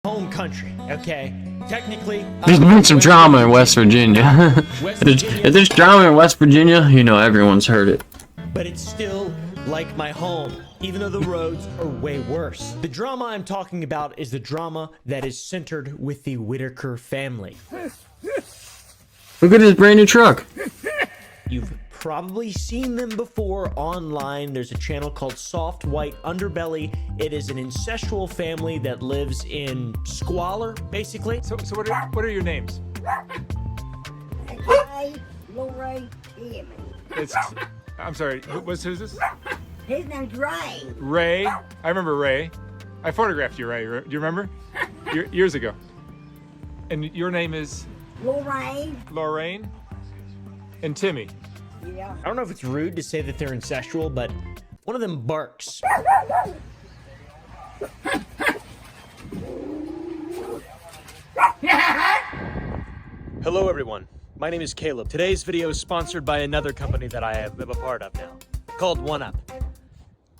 home country, okay? Technically, there's been some drama in West Virginia. If there's drama in West Virginia, you know everyone's heard it. But it's still like my home, even though the roads are way worse. The drama I'm talking about is the drama that is centered with the Whittaker family. Look at this brand new truck. You've probably seen them before online. There's a channel called Soft White Underbelly. It is an incestual family that lives in squalor, basically. So what are your names? I'm sorry, who's this? His name's Ray. Ray. I remember Ray. I photographed you, Ray. Do you remember? Years ago. And your name is? Lorraine. Lorraine. And Timmy. Yeah. I don't know if it's rude to say that they're incestual, but one of them barks. Hello everyone, my name is Caleb. Today's video is sponsored by another company that I am a part of now, called 1UP.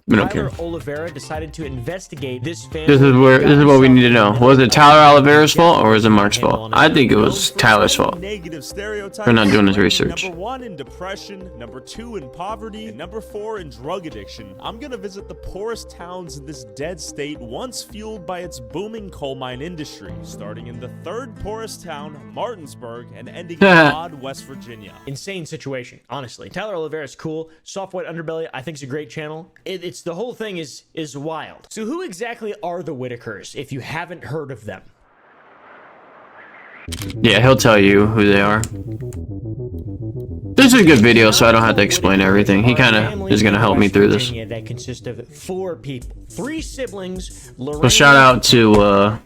Tyler Oliveira decided to investigate this family. This is what we need to know. Was it Tyler Oliveira's fault or was it Mark's fault? I think it was Tyler's fault. For not doing his research. Number 1 in depression, number 2 in poverty, and number 4 in drug addiction. I'm gonna visit the poorest towns in this dead state, once fueled by its booming coal mine industry, starting in the 3rd poorest town, Martinsburg, and ending in odd West Virginia. Insane situation, honestly. Tyler Oliveira is cool. Soft White Underbelly, I think, is a great channel. It's the whole thing is wild. So who exactly are the Whittakers, if you haven't heard of them? Yeah, he'll tell you who they are. This is a good video, so I don't have to explain everything. He kind of is going to help me through this. That consists of 4 people, 3 siblings. So shout out to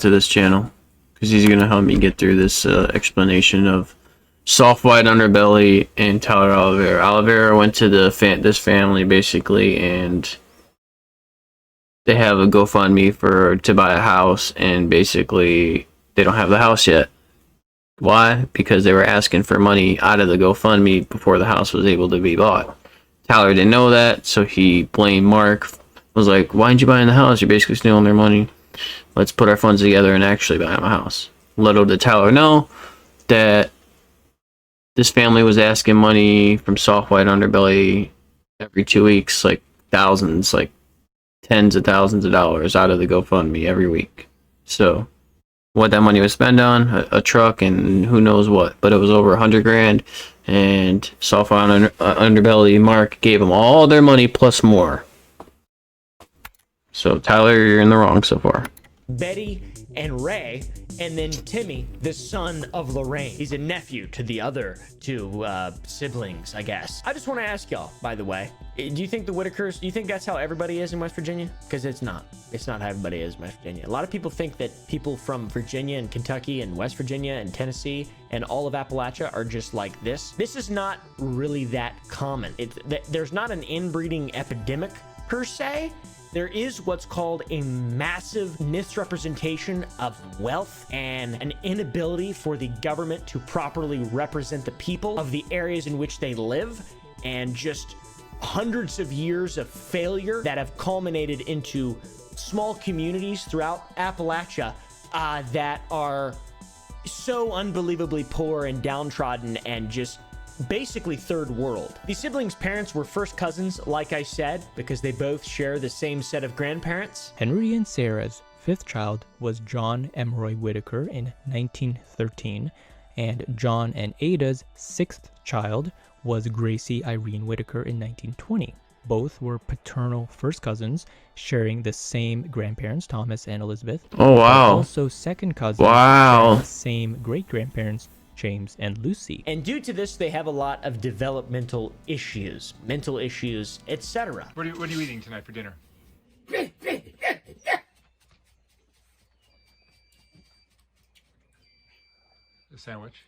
this channel, because he's going to help me get through this explanation of Soft White Underbelly and Tyler Oliveira. Oliveira went to this family basically, and they have a GoFundMe to buy a house, and basically they don't have the house yet. Why? Because they were asking for money out of the GoFundMe before the house was able to be bought. Tyler didn't know that, so he blamed Mark. Was like, "Why didn't you buy in the house? You're basically stealing their money. Let's put our funds together and actually buy him a house." Little did Tyler know that this family was asking money from Soft White Underbelly every 2 weeks, like thousands, like tens of thousands of dollars out of the GoFundMe every week. So what that money was spent on, a truck and who knows what, but it was over 100 grand, and Soft White Underbelly Mark gave them all their money plus more. So Tyler, you're in the wrong so far. Betty and Ray, and then Timmy, the son of Lorraine. He's a nephew to the other 2 siblings, I guess. I just want to ask y'all, by the way, do you think the Whittakers, do you think that's how everybody is in West Virginia? Because it's not. It's not how everybody is in West Virginia. A lot of people think that people from Virginia and Kentucky and West Virginia and Tennessee and all of Appalachia are just like this. This is not really that common. There's not an inbreeding epidemic per se. There is what's called a massive misrepresentation of wealth and an inability for the government to properly represent the people of the areas in which they live, and just hundreds of years of failure that have culminated into small communities throughout Appalachia that are so unbelievably poor and downtrodden and just basically 3rd world. The siblings' parents were first cousins, like I said, because they both share the same set of grandparents. Henry and Sarah's 5th child was John Emroy Whittaker in 1913, and John and Ada's 6th child was Gracie Irene Whittaker in 1920. Both were paternal first cousins, sharing the same grandparents, Thomas and Elizabeth. Oh wow! Also second cousins. Wow! The same great-grandparents, James and Lucy. And due to this, they have a lot of developmental issues, mental issues, etc. What are you eating tonight for dinner? A sandwich.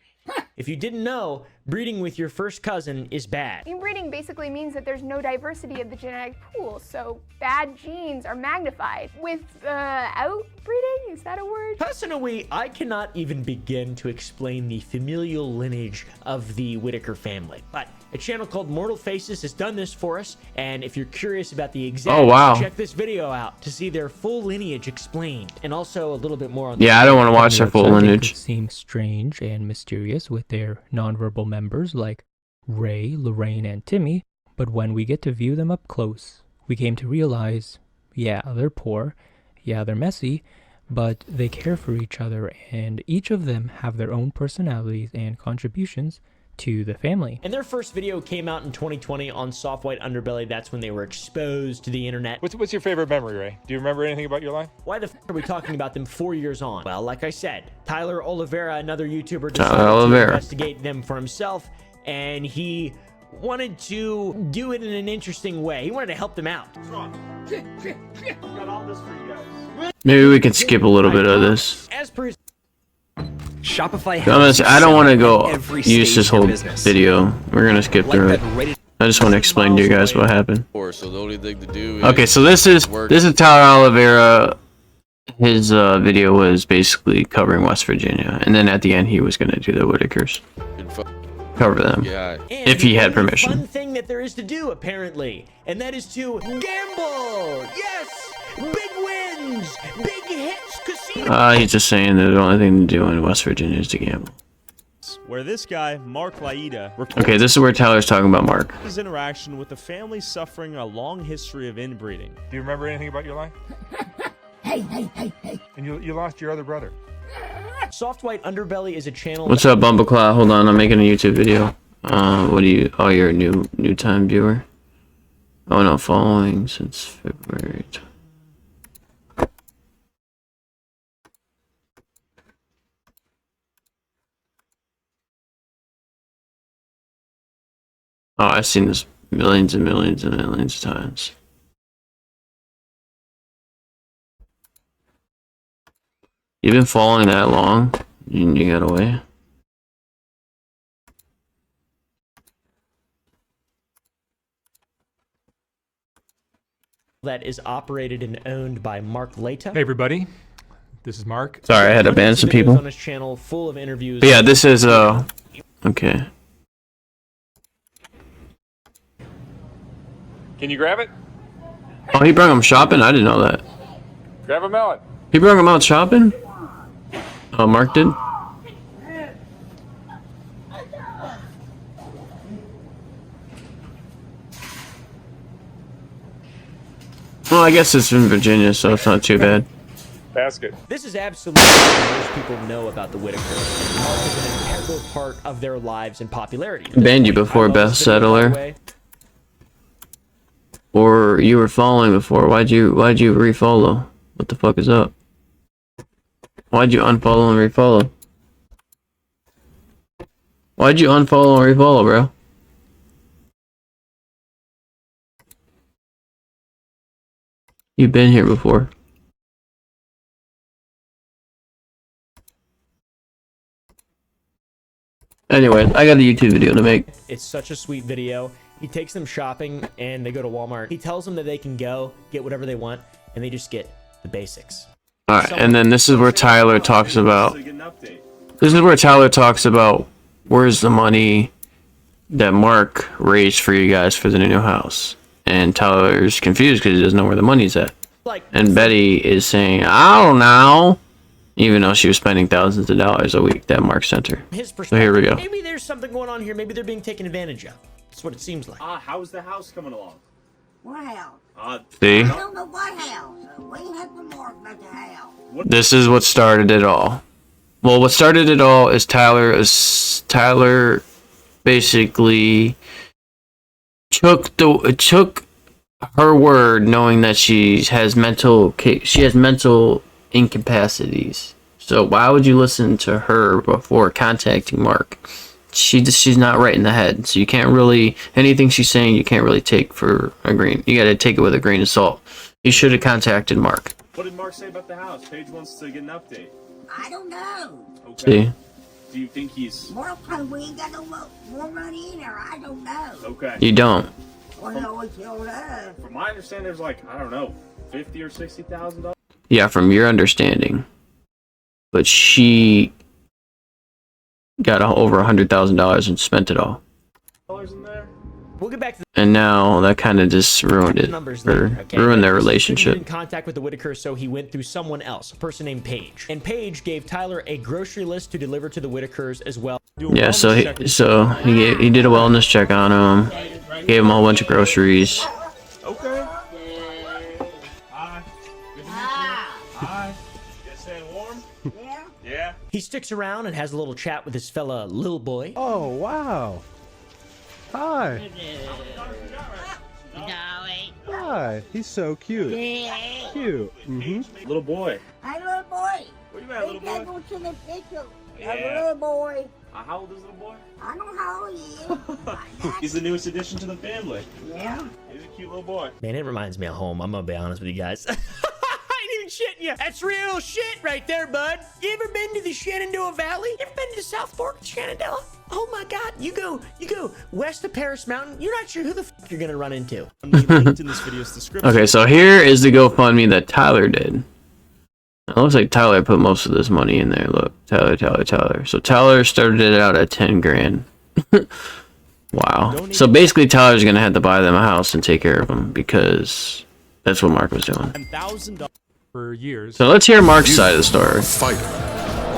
If you didn't know, breeding with your first cousin is bad. Inbreeding basically means that there's no diversity of the genetic pool, so bad genes are magnified. With outbreeding, is that a word? Personally, I cannot even begin to explain the familial lineage of the Whittaker family, but a channel called Mortal Faces has done this for us, and if you're curious about the exact, check this video out to see their full lineage explained, and also a little bit more on. Yeah, I don't want to watch their full lineage. It seems strange and mysterious with their nonverbal members like Ray, Lorraine, and Timmy, but when we get to view them up close, we came to realize, yeah, they're poor, yeah, they're messy, but they care for each other, and each of them have their own personalities and contributions to the family. And their first video came out in 2020 on Soft White Underbelly. That's when they were exposed to the internet. What's your favorite memory, Ray? Do you remember anything about your life? Why the f are we talking about them 4 years on? Well, like I said, Tyler Oliveira, another YouTuber, decided to investigate them for himself, and he wanted to do it in an interesting way. He wanted to help them out. What's wrong? Got all this for you guys. Maybe we can skip a little bit of this. As per his Shopify I don't want to go use this whole video. We're gonna skip through it. I just want to explain to you guys what happened. So the only thing to do Okay, so this is Tyler Oliveira. His video was basically covering West Virginia, and then at the end he was gonna do the Whittakers, cover them, if he had permission. Fun thing that there is to do apparently, and that is to gamble. Yes, big wins, big hits, casino. He's just saying that the only thing to do in West Virginia is to gamble. Where this guy, Mark Laida, Okay, this is where Tyler's talking about Mark. his interaction with a family suffering a long history of inbreeding. Do you remember anything about your life? Hey. And you lost your other brother. Soft White Underbelly is a channel. What's up, Bumbleclaw? Hold on, I'm making a YouTube video. What do you? Oh, you're a new time viewer. Oh no, following since February. Oh, I've seen this millions and millions and millions of times. You've been following that long, and you got away. That is operated and owned by Mark Laita. Hey everybody, this is Mark. Sorry, I had to ban some people. On his channel, full of interviews. But yeah, this is okay. Can you grab it? Oh, he brought him shopping? I didn't know that. Grab a melon. He brought him out shopping? Oh, Mark did? Well, I guess it's in Virginia, so it's not too bad. Basket. This is absolutely what most people know about the Whittakers. Mark is an integral part of their lives and popularity. Banned you before, Beth Settler. Or you were following before. Why'd you refollow? What the fuck is up? Why'd you unfollow and refollow? Why'd you unfollow and refollow, bro? You've been here before. Anyway, I got a YouTube video to make. It's such a sweet video. He takes them shopping and they go to Walmart. He tells them that they can go get whatever they want and they just get the basics. Alright, and then this is where Tyler talks about... This is where Tyler talks about where's the money that Mark raised for you guys for the new house. And Tyler's confused because he doesn't know where the money's at. And Betty is saying, I don't know. Even though she was spending thousands of dollars a week that Mark sent her. So here we go. Maybe there's something going on here. Maybe they're being taken advantage of. That's what it seems like. How's the house coming along? What house? See? I don't know what house. We have the mark about the house. This is what started it all. Well, what started it all is Tyler basically took her word, knowing that she has mental incapacities. So why would you listen to her before contacting Mark? She's not right in the head, so you can't really, anything she's saying you can't really take for a grain. You gotta take it with a grain of salt. You should have contacted Mark. What did Mark say about the house? Paige wants to get an update. I don't know. Okay. See? Do you think he's More time we ain't got no more money in there. I don't know. okay? You don't. Well, no, we killed her. From my understanding, there's like, I don't know, $50,000 or $60,000. Yeah, from your understanding. But she got over $100,000 and spent it all. In there. We'll get back to And now that kind of just ruined the it. numbers Or later. Okay? ruined their He couldn't relationship. get in contact with the Whittakers, so he went through someone else, a person named Paige. And Paige gave Tyler a grocery list to deliver to the Whittakers as well. Yeah, so he did a wellness check on him. Gave him a whole bunch of groceries. Okay. Hi. Good to meet you. Hi. You staying warm? Yeah? Yeah. He sticks around and has a little chat with his fella Lil Boy. Oh, wow. Hi. Hi. He's so cute. Cute. Mm-hmm. Little boy. Hi, little boy. Where you at, little They boy? go to the picture. Yeah. Little boy. How old is little boy? I don't know how he is. He's the newest addition to the family. Yeah. He's a cute little boy. Man, it reminds me of home. I'm gonna be honest with you guys. I ain't even shitting you. That's real shit right there, bud. You ever been to the Shenandoah Valley? You ever been to the South Fork of Shenandoah? Oh my God, you go west of Paris Mountain. You're not sure who the fuck you're gonna run into. Linked in this video's description. Okay, so here is the GoFundMe that Tyler did. It looks like Tyler put most of this money in there. Look, Tyler. So Tyler started it out at 10 grand. Wow. So basically Tyler's gonna have to buy them a house and take care of them because that's what Mark was doing. $10,000 For years. So let's hear Mark's side of the story. Fighter,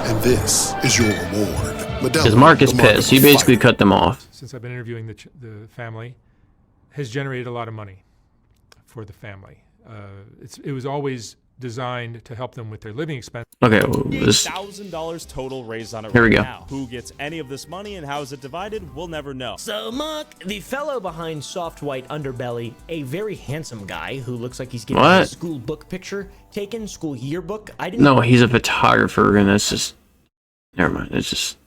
and this is your reward. Because Mark is pissed. He basically cut them off. Since I've been interviewing the family, has generated a lot of money for the family. It was always designed to help them with their living expenses. Okay, well, this $1,000 total raised on it Here we right go. now. Who gets any of this money and how is it divided? We'll never know. So, Mark, the fellow behind Soft White Underbelly, a very handsome guy who looks like he's getting What? a school book picture taken, school yearbook. I didn't. No, he's a photographer, and that's just. Never mind. It's just.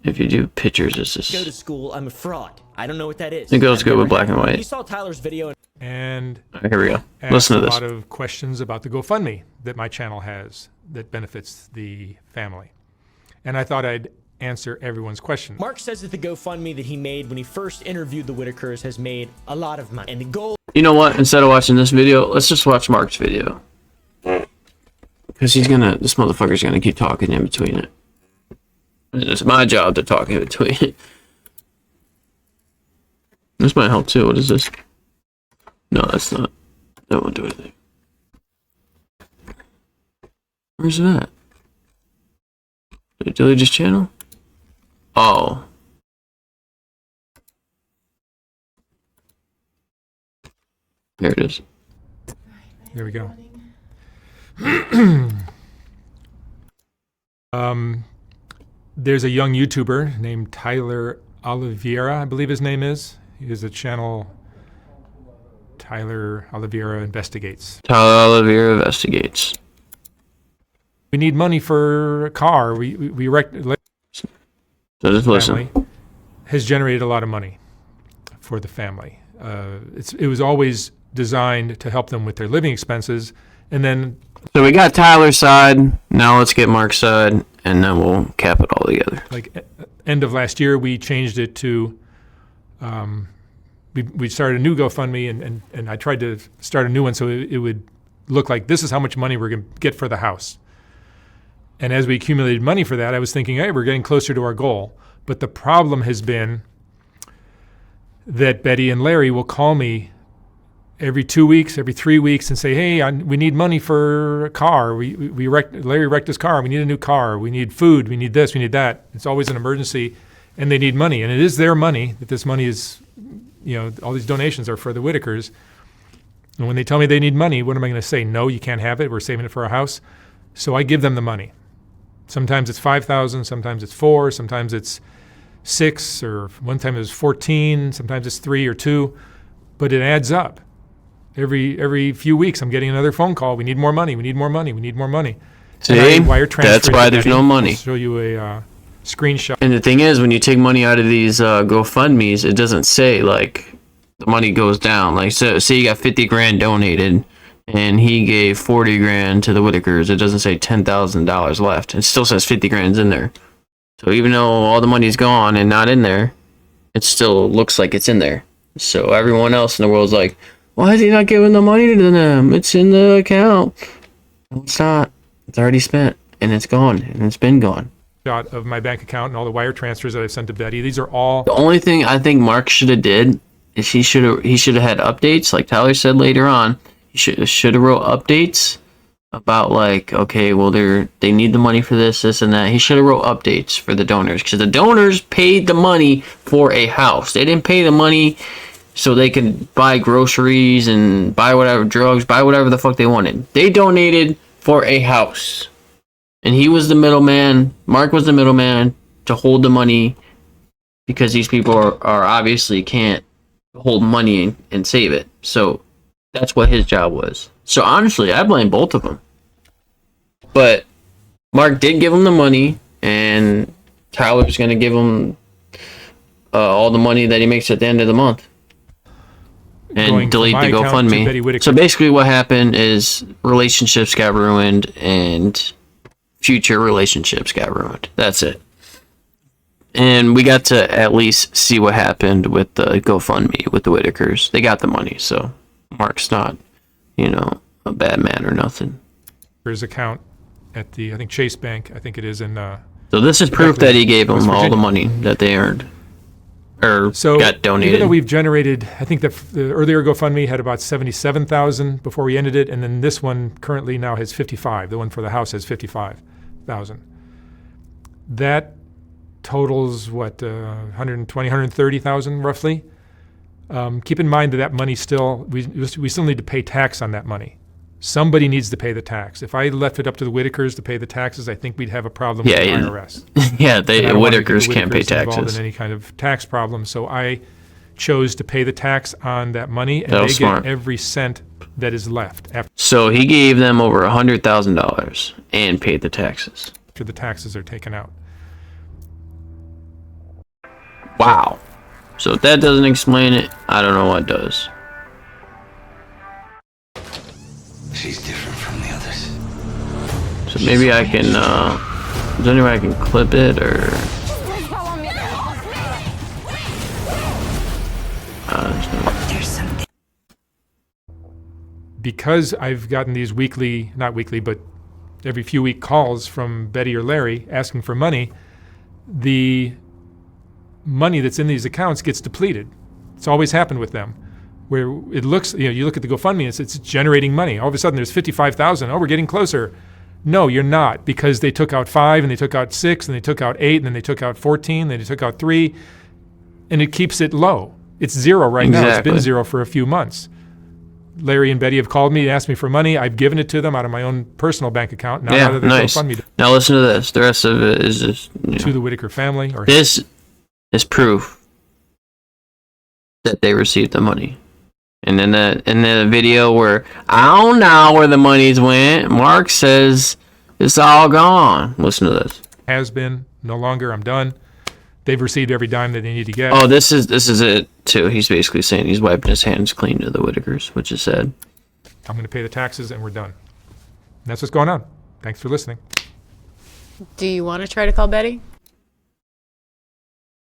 If you do pictures, it's Go to just. school. I'm a fraud. I don't know what that is. It goes I've good never with black had and one. white. You saw Tyler's video. And Here we go. asked Listen to a this. lot of questions about the GoFundMe that my channel has that benefits the family. And I thought I'd answer everyone's question. Mark says that the GoFundMe that he made when he first interviewed the Whittakers has made a lot of money. And the goal. You know what? Instead of watching this video, let's just watch Mark's video. Because this motherfucker's gonna keep talking in between it. And it's my job to talk in between it. This might help too. What is this? No, that's not. That won't do anything. Where's it at? Did I delete his channel? Oh. There it is. There we go. There's a young YouTuber named Tyler Oliveira, I believe his name is. He has a channel, Tyler Oliveira Investigates. Tyler Oliveira Investigates. We need money for a car. We wrecked. So just listen. Family has generated a lot of money for the family. It was always designed to help them with their living expenses, and then. So we got Tyler's side. Now let's get Mark's side, and then we'll cap it all together. Like end of last year, we changed it to. We started a new GoFundMe, and I tried to start a new one so it would look like this is how much money we're going to get for the house. And as we accumulated money for that, I was thinking, hey, we're getting closer to our goal. But the problem has been that Betty and Larry will call me every 2 weeks, every 3 weeks, and say, hey, we need money for a car. Larry wrecked his car. We need a new car. We need food. We need this. We need that. It's always an emergency, and they need money. And it is their money, that this money is, all these donations are for the Whittakers. And when they tell me they need money, what am I going to say? No, you can't have it. We're saving it for our house. So I give them the money. Sometimes it's $5,000, sometimes it's $4,000, sometimes it's $6,000, or one time it was $14,000, sometimes it's $3,000 or $2,000, but it adds up. Every few weeks, I'm getting another phone call. We need more money. We need more money. We need more money. See, that's why there's no money. I'll show you a screenshot. And the thing is, when you take money out of these GoFundMes, it doesn't say like the money goes down. Like, so say you got 50 grand donated, and he gave 40 grand to the Whittakers. It doesn't say $10,000 left. It still says 50 grand's in there. So even though all the money's gone and not in there, it still looks like it's in there. So everyone else in the world's like, why is he not giving the money to them? It's in the account. No, it's not. It's already spent, and it's gone, and it's been gone. Shot of my bank account and all the wire transfers that I've sent to Betty. These are all. The only thing I think Mark should have did is he should have had updates, like Tyler said later on. He should have wrote updates about like, okay, well they need the money for this and that. He should have wrote updates for the donors, because the donors paid the money for a house. They didn't pay the money so they could buy groceries and buy whatever drugs, buy whatever the fuck they wanted. They donated for a house. And he was the middleman. Mark was the middleman to hold the money, because these people are obviously can't hold money and save it. So that's what his job was. So honestly, I blame both of them. But Mark did give him the money, and Tyler's going to give him all the money that he makes at the end of the month. And delete the GoFundMe. So basically what happened is relationships got ruined and future relationships got ruined. That's it. And we got to at least see what happened with the GoFundMe with the Whittakers. They got the money, so Mark's not, a bad man or nothing. His account at the, I think, Chase Bank, I think it is in... So this is proof that he gave them all the money that they earned. Or got donated. Even though we've generated, I think the earlier GoFundMe had about 77,000 before we ended it, and then this one currently now has 55. The one for the house has 55,000. That totals what, 120, 130,000 roughly. Keep in mind that money still, we still need to pay tax on that money. Somebody needs to pay the tax. If I left it up to the Whittakers to pay the taxes, I think we'd have a problem with the IRS. Yeah, the Whittakers can't pay taxes. In any kind of tax problem, so I chose to pay the tax on that money, and they get every cent that is left. So he gave them over $100,000 and paid the taxes. After the taxes are taken out. Wow. So if that doesn't explain it, I don't know what does. She's different from the others. So maybe I can, is there any way I can clip it, or? Because I've gotten these weekly, not weekly, but every few week calls from Betty or Larry asking for money, the money that's in these accounts gets depleted. It's always happened with them. Where it looks, you look at the GoFundMe, it's generating money. All of a sudden there's 55,000. Oh, we're getting closer. No, you're not, because they took out 5, and they took out 6, and they took out 8, and then they took out 14, then they took out 3, and it keeps it low. It's 0 right now. It's been 0 for a few months. Larry and Betty have called me and asked me for money. I've given it to them out of my own personal bank account, not out of the GoFundMe. Now listen to this. The rest of it is just to the Whittaker family. This is proof that they received the money. And in the video where I don't know where the monies went, Mark says it's all gone. Listen to this. Has been, no longer, I'm done. They've received every dime that they need to get. Oh, this is it too. He's basically saying he's wiping his hands clean to the Whittakers, which is sad. I'm going to pay the taxes and we're done. And that's what's going on. Thanks for listening. Do you want to try to call Betty?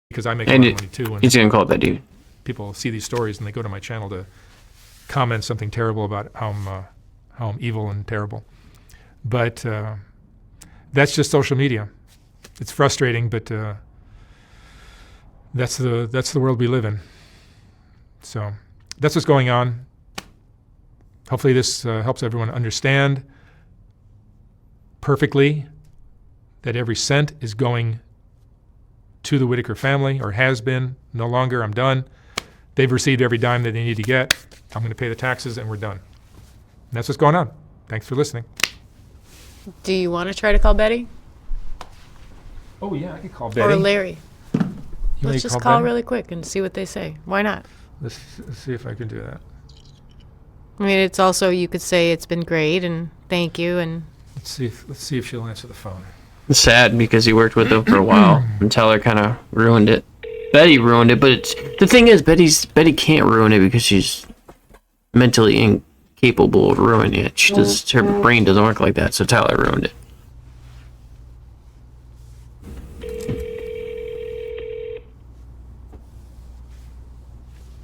Because I make a lot of money too. He's going to call Betty. People see these stories and they go to my channel to comment something terrible about how I'm evil and terrible. But that's just social media. It's frustrating, but that's the world we live in. So that's what's going on. Hopefully this helps everyone understand perfectly that every cent is going to the Whittaker family, or has been. No longer, I'm done. They've received every dime that they need to get. I'm going to pay the taxes and we're done. And that's what's going on. Thanks for listening. Do you want to try to call Betty? Oh yeah, I could call Betty. Or Larry. Let's just call Betty? really quick and see what they say. Why not? Let's see if I can do that. I mean, it's also, you could say it's been great and thank you, and Let's see if she'll answer the phone. It's sad because he worked with them for a while and Tyler kind of ruined it. Betty ruined it, but the thing is, Betty can't ruin it because she's mentally incapable of ruining it. Her brain doesn't work like that, so Tyler ruined it.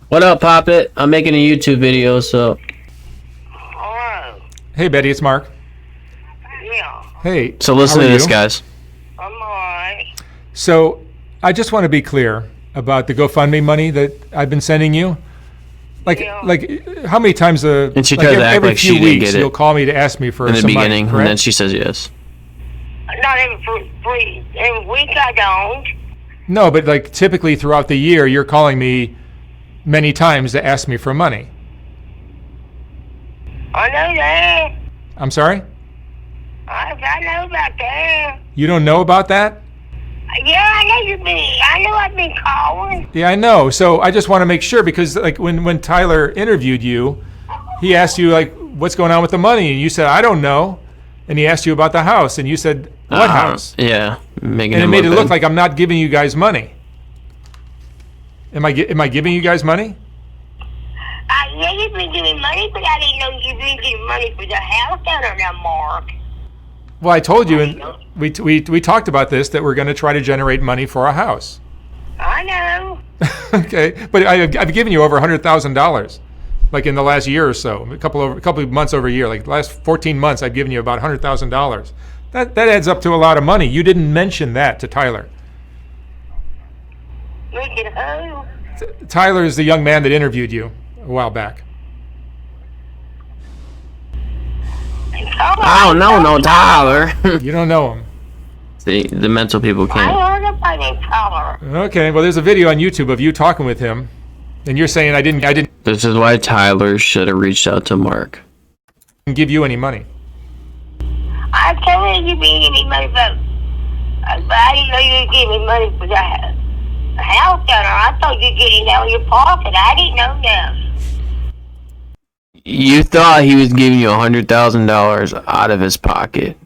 What up, Poppet? I'm making a YouTube video, so. Hey, Betty, it's Mark. Yeah. Hey. So listen how to are this, you? guys. I'm alright. So I just want to be clear about the GoFundMe money that I've been sending you. Like how many times And she like tries to act every like few she didn't weeks get it you'll call me to ask me for in the some beginning, money, and then correct? she says yes. Not every week I don't. No, but like typically throughout the year, you're calling me many times to ask me for money. I know that. I'm sorry? I know about that. You don't know about that? Yeah, I know I've been calling. Yeah, I know. So I just want to make sure because like when Tyler interviewed you, he asked you like what's going on with the money and you said I don't know. And he asked you about the house and you said what house? Yeah, making and it him made it look look bad. like I'm not giving you guys money. Am I giving you guys money? Yeah, you've been giving money, but I didn't know you've been giving money for the house down there now, Mark. Well, I told you, and we talked about this, that we're going to try to generate money for a house. I know. Okay, but I've given you over $100,000, like in the last year or so, a couple of months over a year, like the last 14 months, I've given you about $100,000. That adds up to a lot of money. You didn't mention that to Tyler. Look at who? Tyler is the young man that interviewed you a while back. I don't know no Tyler. You don't know him. See, the mental people I can't. heard about that color. Okay, well, there's a video on YouTube of you talking with him, and you're saying I didn't This is why Tyler should have reached out to Mark. give you any money. I told you been giving me money, but I didn't know you were giving me money for that house down there. I thought you were getting out of your pocket. I didn't know that. You thought he was giving you $100,000 out of his pocket.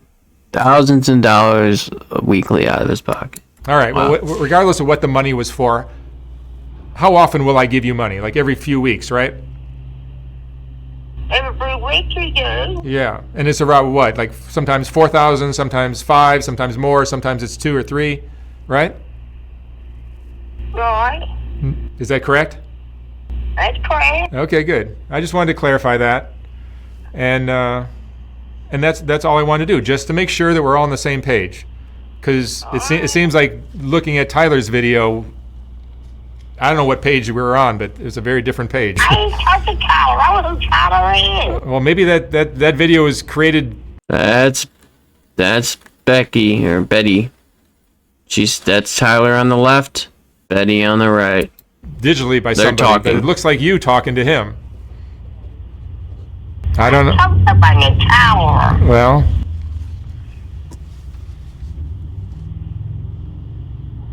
Thousands of dollars weekly out of his pocket. All right, Wow. well, regardless of what the money was for, how often will I give you money? Like every few weeks, right? Every week you do. Yeah, and it's around what? Like sometimes 4,000, sometimes 5, sometimes more, sometimes it's 2 or 3, right? Right. Is that correct? That's correct. Okay, good. I just wanted to clarify that, and that's all I wanted to do, just to make sure that we're all on the same page, because it seems like looking at Tyler's video, I don't know what page we were on, but it was a very different page. I ain't talking to Tyler. I don't know who Tyler is. Well, maybe that video was created. That's Becky or Betty. That's Tyler on the left, Betty on the right. Digitally by They're somebody, talking. but it looks like you talking to him. I don't know. Talking about the tower. Well,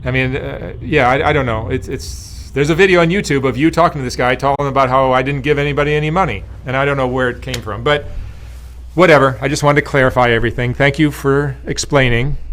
I mean, yeah, I don't know. It's there's a video on YouTube of you talking to this guy, talking about how I didn't give anybody any money, and I don't know where it came from, but whatever. I just wanted to clarify everything. Thank you for explaining.